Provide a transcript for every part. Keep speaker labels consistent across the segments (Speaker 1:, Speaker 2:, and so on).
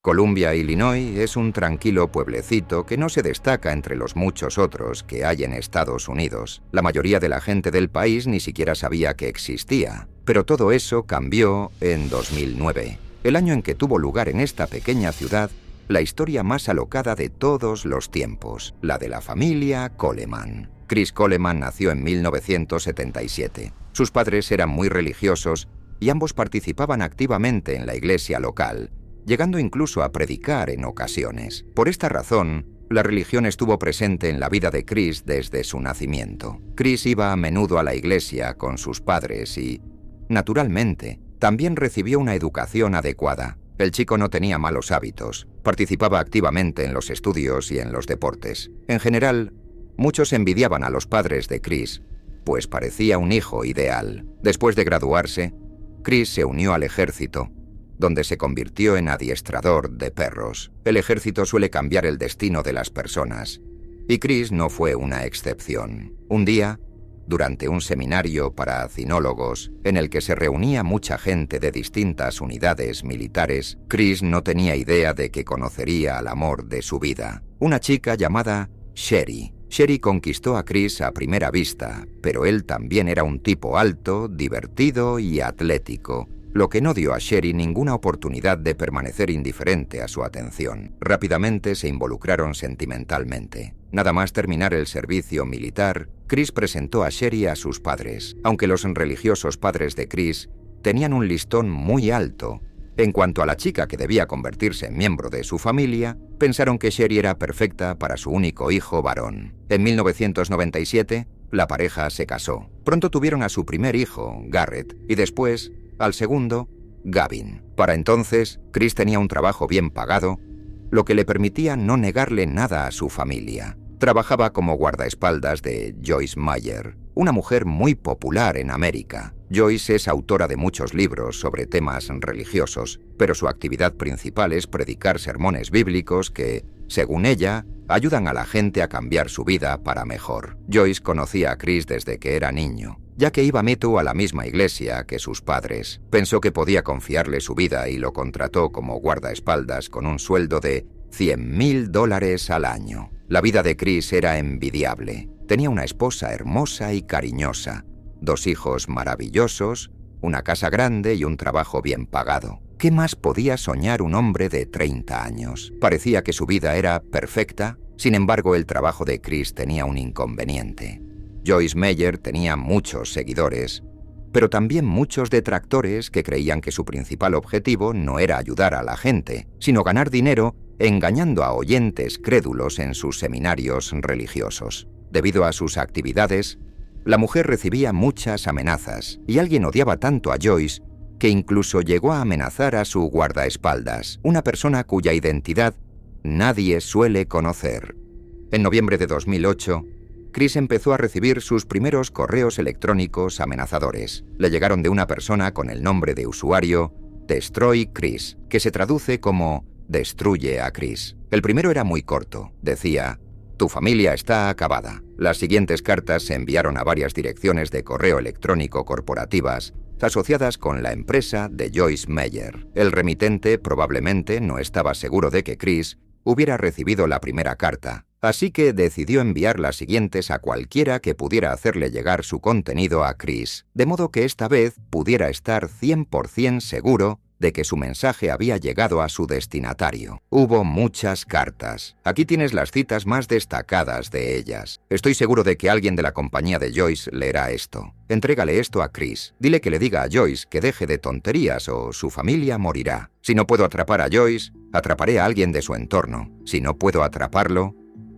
Speaker 1: Columbia, Illinois, es un tranquilo pueblecito que no se destaca entre los muchos otros que hay en Estados Unidos. La mayoría de la gente del país ni siquiera sabía que existía. Pero todo eso cambió en 2009, el año en que tuvo lugar en esta pequeña ciudad la historia más alocada de todos los tiempos, la de la familia Coleman. Chris Coleman nació en 1977. Sus padres eran muy religiosos y ambos participaban activamente en la iglesia local, llegando incluso a predicar en ocasiones. Por esta razón, la religión estuvo presente en la vida de Chris desde su nacimiento. Chris iba a menudo a la iglesia con sus padres y, naturalmente, también recibió una educación adecuada. El chico no tenía malos hábitos, participaba activamente en los estudios y en los deportes. En general, muchos envidiaban a los padres de Chris, pues parecía un hijo ideal. Después de graduarse, Chris se unió al ejército, donde se convirtió en adiestrador de perros. El ejército suele cambiar el destino de las personas, y Chris no fue una excepción. Un día, durante un seminario para cinólogos, en el que se reunía mucha gente de distintas unidades militares, Chris no tenía idea de que conocería al amor de su vida, una chica llamada Sherry. Sherry conquistó a Chris a primera vista, pero él también era un tipo alto, divertido y atlético, lo que no dio a Sherry ninguna oportunidad de permanecer indiferente a su atención. Rápidamente se involucraron sentimentalmente. Nada más terminar el servicio militar, Chris presentó a Sherry a sus padres. Aunque los religiosos padres de Chris tenían un listón muy alto, en cuanto a la chica que debía convertirse en miembro de su familia, pensaron que Sherry era perfecta para su único hijo varón. En 1997, la pareja se casó. Pronto tuvieron a su primer hijo, Garrett, y después al segundo, Gavin. Para entonces, Chris tenía un trabajo bien pagado, lo que le permitía no negarle nada a su familia. Trabajaba como guardaespaldas de Joyce Meyer, una mujer muy popular en América. Joyce es autora de muchos libros sobre temas religiosos, pero su actividad principal es predicar sermones bíblicos que, según ella, ayudan a la gente a cambiar su vida para mejor. Joyce conocía a Chris desde que era niño, ya que iba a la misma iglesia que sus padres. Pensó que podía confiarle su vida y lo contrató como guardaespaldas con un sueldo de $100,000 al año. La vida de Chris era envidiable. Tenía una esposa hermosa y cariñosa, 2 hijos maravillosos, una casa grande y un trabajo bien pagado. ¿Qué más podía soñar un hombre de 30 años? Parecía que su vida era perfecta. Sin embargo, el trabajo de Chris tenía un inconveniente. Joyce Meyer tenía muchos seguidores, pero también muchos detractores que creían que su principal objetivo no era ayudar a la gente, sino ganar dinero engañando a oyentes crédulos en sus seminarios religiosos. Debido a sus actividades, la mujer recibía muchas amenazas y alguien odiaba tanto a Joyce que incluso llegó a amenazar a su guardaespaldas, una persona cuya identidad nadie suele conocer. En noviembre de 2008, Chris empezó a recibir sus primeros correos electrónicos amenazadores. Le llegaron de una persona con el nombre de usuario Destroy Chris, que se traduce como Destruye a Chris. El primero era muy corto. Decía: tu familia está acabada. Las siguientes cartas se enviaron a varias direcciones de correo electrónico corporativas asociadas con la empresa de Joyce Meyer. El remitente probablemente no estaba seguro de que Chris hubiera recibido la primera carta, así que decidió enviar las siguientes a cualquiera que pudiera hacerle llegar su contenido a Chris, de modo que esta vez pudiera estar 100% seguro de que su mensaje había llegado a su destinatario. Hubo muchas cartas. Aquí tienes las citas más destacadas de ellas. Estoy seguro de que alguien de la compañía de Joyce leerá esto. Entrégale esto a Chris. Dile que le diga a Joyce que deje de tonterías o su familia morirá. Si no puedo atrapar a Joyce, atraparé a alguien de su entorno. Si no puedo atraparlo,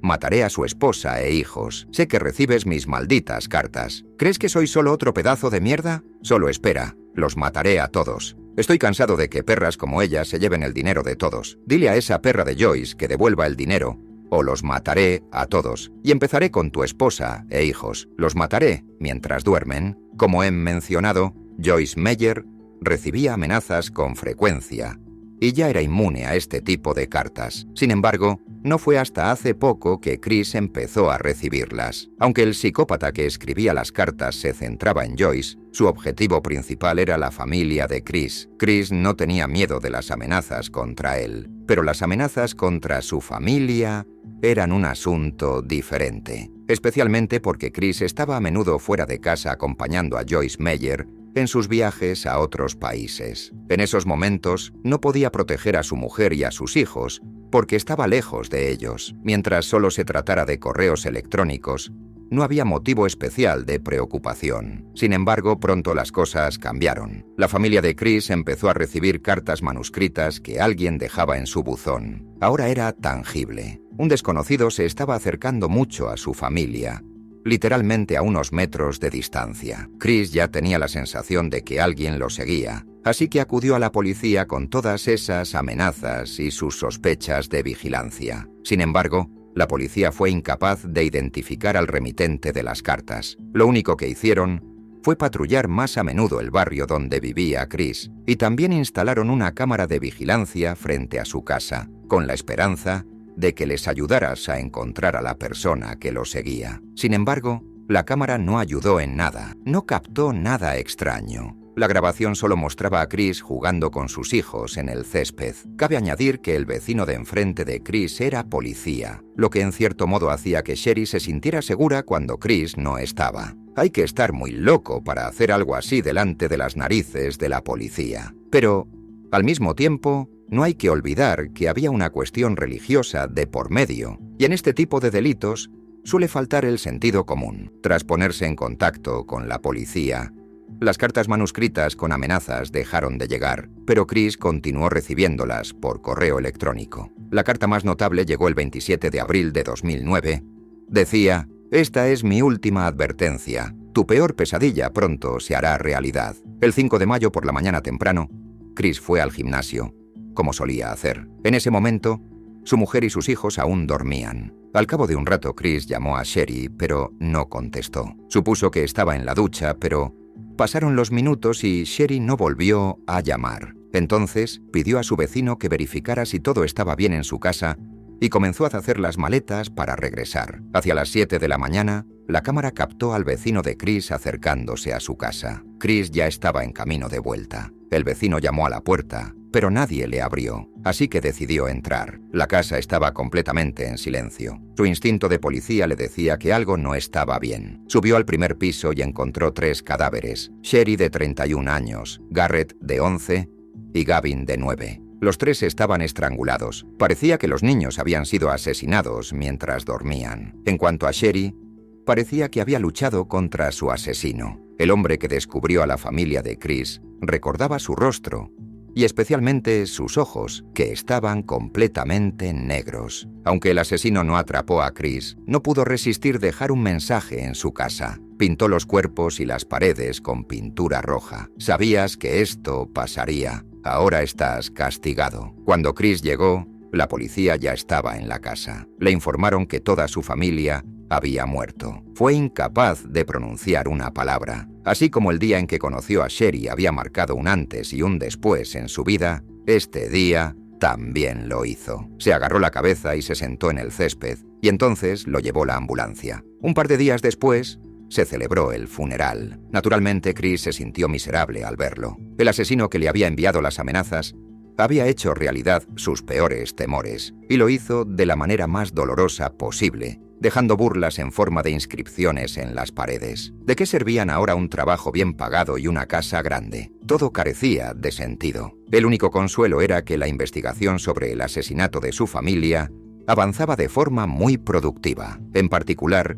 Speaker 1: mataré a su esposa e hijos. Sé que recibes mis malditas cartas. ¿Crees que soy solo otro pedazo de mierda? Solo espera. Los mataré a todos. Estoy cansado de que perras como ella se lleven el dinero de todos. Dile a esa perra de Joyce que devuelva el dinero, o los mataré a todos. Y empezaré con tu esposa e hijos. Los mataré mientras duermen. Como he mencionado, Joyce Meyer recibía amenazas con frecuencia y ya era inmune a este tipo de cartas. Sin embargo, no fue hasta hace poco que Chris empezó a recibirlas. Aunque el psicópata que escribía las cartas se centraba en Joyce, su objetivo principal era la familia de Chris. Chris no tenía miedo de las amenazas contra él, pero las amenazas contra su familia eran un asunto diferente. Especialmente porque Chris estaba a menudo fuera de casa acompañando a Joyce Meyer en sus viajes a otros países. En esos momentos no podía proteger a su mujer y a sus hijos porque estaba lejos de ellos. Mientras solo se tratara de correos electrónicos, no había motivo especial de preocupación. Sin embargo, pronto las cosas cambiaron. La familia de Chris empezó a recibir cartas manuscritas que alguien dejaba en su buzón. Ahora era tangible. Un desconocido se estaba acercando mucho a su familia, literalmente a unos metros de distancia. Chris ya tenía la sensación de que alguien lo seguía, así que acudió a la policía con todas esas amenazas y sus sospechas de vigilancia. Sin embargo, la policía fue incapaz de identificar al remitente de las cartas. Lo único que hicieron fue patrullar más a menudo el barrio donde vivía Chris, y también instalaron una cámara de vigilancia frente a su casa, con la esperanza de que les ayudaras a encontrar a la persona que lo seguía. Sin embargo, la cámara no ayudó en nada, no captó nada extraño. La grabación solo mostraba a Chris jugando con sus hijos en el césped. Cabe añadir que el vecino de enfrente de Chris era policía, lo que en cierto modo hacía que Sherry se sintiera segura cuando Chris no estaba. Hay que estar muy loco para hacer algo así delante de las narices de la policía. Pero, al mismo tiempo, no hay que olvidar que había una cuestión religiosa de por medio, y en este tipo de delitos suele faltar el sentido común. Tras ponerse en contacto con la policía, las cartas manuscritas con amenazas dejaron de llegar, pero Chris continuó recibiéndolas por correo electrónico. La carta más notable llegó el 27 de abril de 2009. Decía: «Esta es mi última advertencia. Tu peor pesadilla pronto se hará realidad». El 5 de mayo por la mañana temprano, Chris fue al gimnasio, como solía hacer. En ese momento, su mujer y sus hijos aún dormían. Al cabo de un rato, Chris llamó a Sherry, pero no contestó. Supuso que estaba en la ducha, pero pasaron los minutos y Sherry no volvió a llamar. Entonces, pidió a su vecino que verificara si todo estaba bien en su casa y comenzó a hacer las maletas para regresar. Hacia las 7 de la mañana, la cámara captó al vecino de Chris acercándose a su casa. Chris ya estaba en camino de vuelta. El vecino llamó a la puerta, pero nadie le abrió, así que decidió entrar. La casa estaba completamente en silencio. Su instinto de policía le decía que algo no estaba bien. Subió al primer piso y encontró 3 cadáveres: Sherry de 31 años, Garrett de 11 y Gavin de 9. Los 3 estaban estrangulados. Parecía que los niños habían sido asesinados mientras dormían. En cuanto a Sherry, parecía que había luchado contra su asesino. El hombre que descubrió a la familia de Chris recordaba su rostro, y especialmente sus ojos, que estaban completamente negros. Aunque el asesino no atrapó a Chris, no pudo resistir dejar un mensaje en su casa. Pintó los cuerpos y las paredes con pintura roja. «Sabías que esto pasaría. Ahora estás castigado». Cuando Chris llegó, la policía ya estaba en la casa. Le informaron que toda su familia había muerto. Fue incapaz de pronunciar una palabra. Así como el día en que conoció a Sherry había marcado un antes y un después en su vida, este día también lo hizo. Se agarró la cabeza y se sentó en el césped, y entonces lo llevó la ambulancia. Un par de días después, se celebró el funeral. Naturalmente, Chris se sintió miserable al verlo. El asesino que le había enviado las amenazas había hecho realidad sus peores temores, y lo hizo de la manera más dolorosa posible, dejando burlas en forma de inscripciones en las paredes. ¿De qué servían ahora un trabajo bien pagado y una casa grande? Todo carecía de sentido. El único consuelo era que la investigación sobre el asesinato de su familia avanzaba de forma muy productiva. En particular,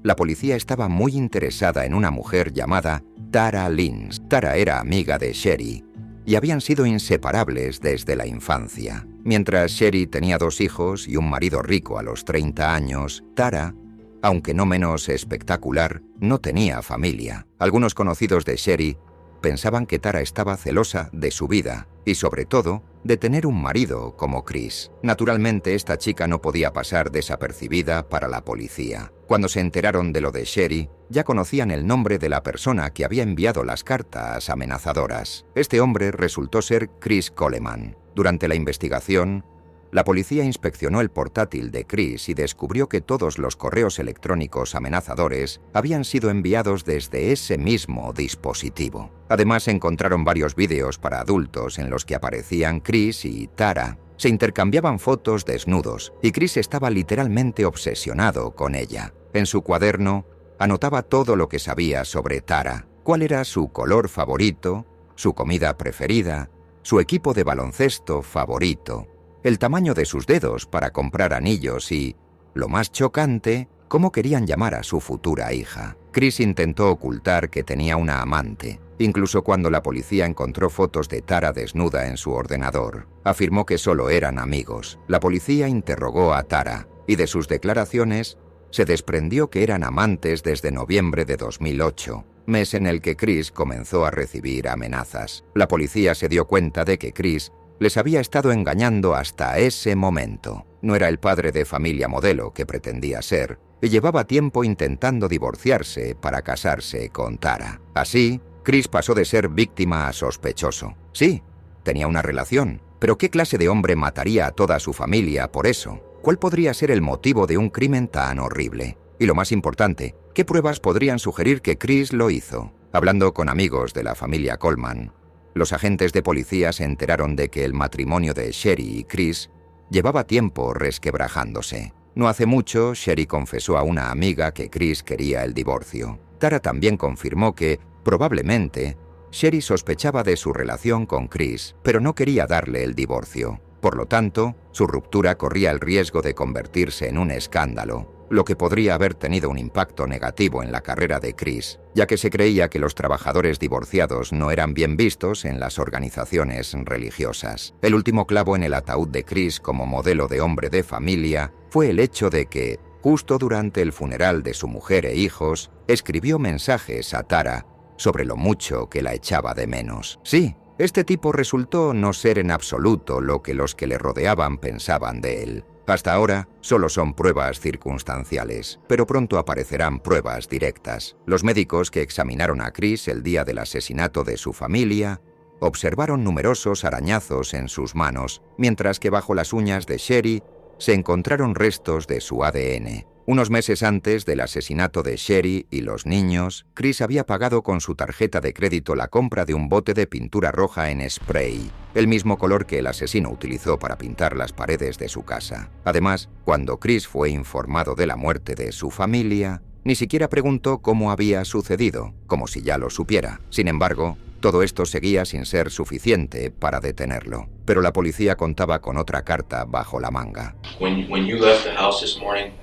Speaker 1: la policía estaba muy interesada en una mujer llamada Tara Lynch. Tara era amiga de Sherry y habían sido inseparables desde la infancia. Mientras Sherry tenía 2 hijos y un marido rico a los 30 años, Tara, aunque no menos espectacular, no tenía familia. Algunos conocidos de Sherry pensaban que Tara estaba celosa de su vida y, sobre todo, de tener un marido como Chris. Naturalmente, esta chica no podía pasar desapercibida para la policía. Cuando se enteraron de lo de Sherry, ya conocían el nombre de la persona que había enviado las cartas amenazadoras. Este hombre resultó ser Chris Coleman. Durante la investigación, La policía inspeccionó el portátil de Chris y descubrió que todos los correos electrónicos amenazadores habían sido enviados desde ese mismo dispositivo. Además, encontraron varios vídeos para adultos en los que aparecían Chris y Tara. Se intercambiaban fotos desnudos y Chris estaba literalmente obsesionado con ella. En su cuaderno, anotaba todo lo que sabía sobre Tara, cuál era su color favorito, su comida preferida, su equipo de baloncesto favorito, el tamaño de sus dedos para comprar anillos y, lo más chocante, cómo querían llamar a su futura hija. Chris intentó ocultar que tenía una amante. Incluso cuando la policía encontró fotos de Tara desnuda en su ordenador, afirmó que solo eran amigos. La policía interrogó a Tara y de sus declaraciones se desprendió que eran amantes desde noviembre de 2008, mes en el que Chris comenzó a recibir amenazas. La policía se dio cuenta de que Chris les había estado engañando hasta ese momento. No era el padre de familia modelo que pretendía ser y llevaba tiempo intentando divorciarse para casarse con Tara. Así, Chris pasó de ser víctima a sospechoso. Sí, tenía una relación, pero ¿qué clase de hombre mataría a toda su familia por eso? ¿Cuál podría ser el motivo de un crimen tan horrible? Y lo más importante, ¿qué pruebas podrían sugerir que Chris lo hizo? Hablando con amigos de la familia Coleman, los agentes de policía se enteraron de que el matrimonio de Sherry y Chris llevaba tiempo resquebrajándose. No hace mucho, Sherry confesó a una amiga que Chris quería el divorcio. Tara también confirmó que, probablemente, Sherry sospechaba de su relación con Chris, pero no quería darle el divorcio. Por lo tanto, su ruptura corría el riesgo de convertirse en un escándalo, lo que podría haber tenido un impacto negativo en la carrera de Chris, ya que se creía que los trabajadores divorciados no eran bien vistos en las organizaciones religiosas. El último clavo en el ataúd de Chris como modelo de hombre de familia fue el hecho de que, justo durante el funeral de su mujer e hijos, escribió mensajes a Tara sobre lo mucho que la echaba de menos. Sí, este tipo resultó no ser en absoluto lo que los que le rodeaban pensaban de él. Hasta ahora, solo son pruebas circunstanciales, pero pronto aparecerán pruebas directas. Los médicos que examinaron a Chris el día del asesinato de su familia observaron numerosos arañazos en sus manos, mientras que bajo las uñas de Sherry se encontraron restos de su ADN. Unos meses antes del asesinato de Sherry y los niños, Chris había pagado con su tarjeta de crédito la compra de un bote de pintura roja en spray, el mismo color que el asesino utilizó para pintar las paredes de su casa. Además, cuando Chris fue informado de la muerte de su familia, ni siquiera preguntó cómo había sucedido, como si ya lo supiera. Sin embargo, todo esto seguía sin ser suficiente para detenerlo. Pero la policía contaba con otra carta bajo la manga.
Speaker 2: When you left the house this morning,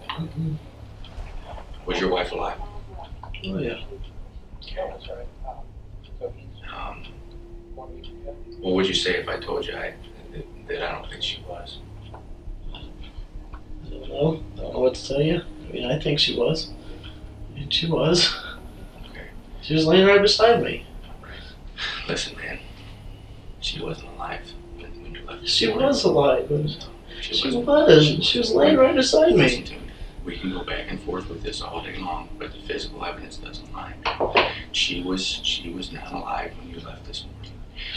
Speaker 2: was your wife alive?
Speaker 3: Oh, yeah.
Speaker 2: What would you say if I told you that I don't think she was?
Speaker 3: I don't know what to tell you. I mean, I think she was. I mean, she was.
Speaker 2: Okay.
Speaker 3: She was laying right beside me.
Speaker 2: Listen, man. She wasn't alive when you left.
Speaker 3: She was alive.
Speaker 2: She
Speaker 3: was. She was laying right beside
Speaker 2: Listen
Speaker 3: me.
Speaker 2: to me. We can go back and forth with this all day long, but the physical evidence doesn't lie. She was not alive when you left this morning.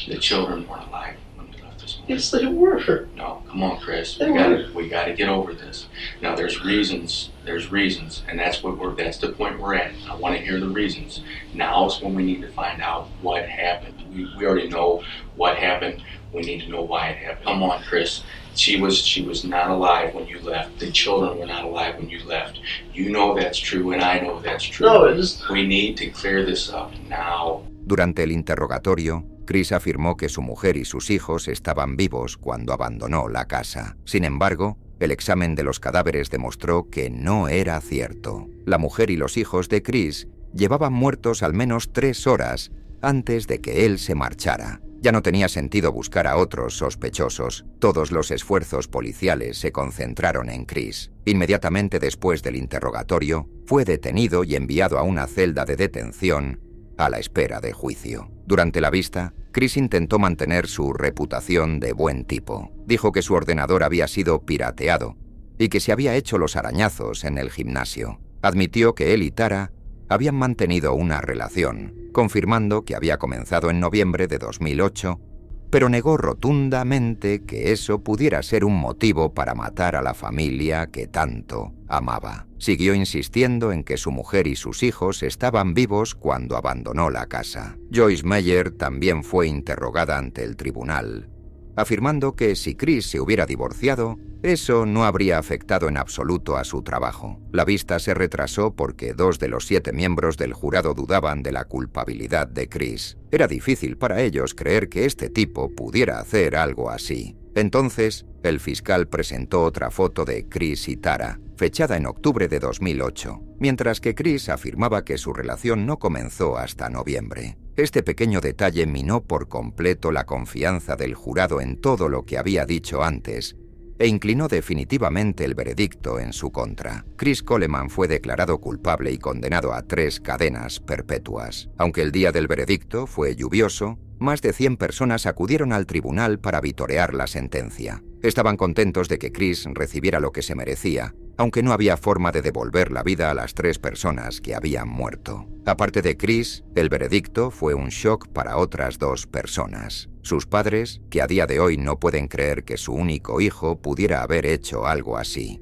Speaker 2: The children weren't alive when you left this morning.
Speaker 3: Yes, they were.
Speaker 2: No, come on, Chris.
Speaker 3: They
Speaker 2: We gotta get over this. Now there's reasons, and that's the point we're at. I wanna hear the reasons. Now's when we need to find out what happened. We already know what happened. We need to know why it happened. Come on, Chris. She was not alive when you left. The children were not alive when you left. You know that's true, and I know that's true.
Speaker 3: No, it just...
Speaker 2: We need to clear this up now.
Speaker 1: Durante el interrogatorio, Chris afirmó que su mujer y sus hijos estaban vivos cuando abandonó la casa. Sin embargo, el examen de los cadáveres demostró que no era cierto. La mujer y los hijos de Chris llevaban muertos al menos 3 horas antes de que él se marchara. Ya no tenía sentido buscar a otros sospechosos. Todos los esfuerzos policiales se concentraron en Chris. Inmediatamente después del interrogatorio, fue detenido y enviado a una celda de detención a la espera de juicio. Durante la vista, Chris intentó mantener su reputación de buen tipo. Dijo que su ordenador había sido pirateado y que se había hecho los arañazos en el gimnasio. Admitió que él y Tara habían mantenido una relación, confirmando que había comenzado en noviembre de 2008 pero negó rotundamente que eso pudiera ser un motivo para matar a la familia que tanto amaba. Siguió insistiendo en que su mujer y sus hijos estaban vivos cuando abandonó la casa. Joyce Meyer también fue interrogada ante el tribunal, afirmando que si Chris se hubiera divorciado, eso no habría afectado en absoluto a su trabajo. La vista se retrasó porque 2 de los 7 miembros del jurado dudaban de la culpabilidad de Chris. Era difícil para ellos creer que este tipo pudiera hacer algo así. Entonces, el fiscal presentó otra foto de Chris y Tara, fechada en octubre de 2008, mientras que Chris afirmaba que su relación no comenzó hasta noviembre. Este pequeño detalle minó por completo la confianza del jurado en todo lo que había dicho antes e inclinó definitivamente el veredicto en su contra. Chris Coleman fue declarado culpable y condenado a 3 cadenas perpetuas. Aunque el día del veredicto fue lluvioso, más de 100 personas acudieron al tribunal para vitorear la sentencia. Estaban contentos de que Chris recibiera lo que se merecía, aunque no había forma de devolver la vida a las 3 personas que habían muerto. Aparte de Chris, el veredicto fue un shock para otras 2 personas. Sus padres, que a día de hoy no pueden creer que su único hijo pudiera haber hecho algo así.